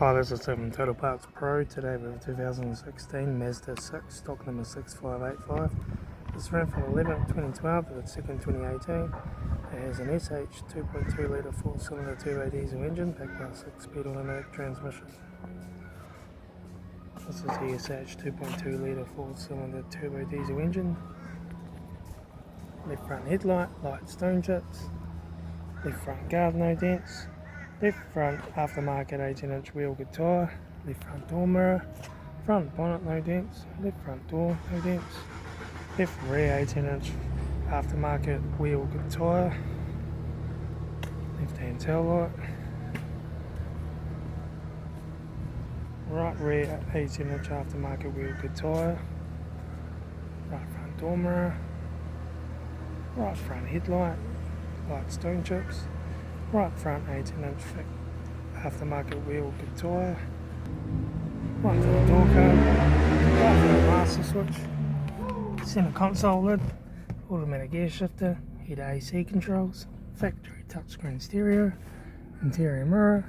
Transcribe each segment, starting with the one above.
Hi, this is Tim from Total Parts Pro. Today we have a 2016 Mazda 6, stock number 6585. This ran from 11th 2012 to the 2nd 2018. It has an SH 2.2 litre 4-cylinder turbo diesel engine backed by a 6-speed automatic transmission. This is the SH 2.2 litre 4-cylinder turbo diesel engine. Left front headlight, light stone chips. Left front guard, no dents. Left front aftermarket 18-inch wheel good tyre. Left front door mirror. Front bonnet, no dents. Left front door, no dents. Left rear 18-inch aftermarket wheel good tyre. Left hand tail light. Right rear 18-inch aftermarket wheel good tyre. Right front door mirror. Right front headlight, light stone chips. Right front 18-inch aftermarket wheel good tyre. Right front door card. Right front master switch. Centre console lid. Automatic air shifter. Head AC controls. Factory touchscreen stereo. Interior mirror.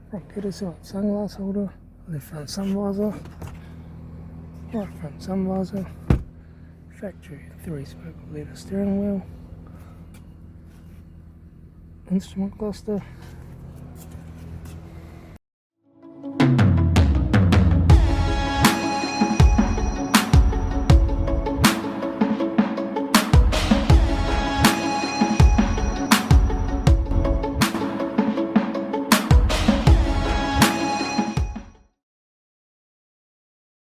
Front pedestal sunglass holder. Left front sun visor. Right front sun visor. Factory 3-spoke leather steering wheel. Instrument cluster,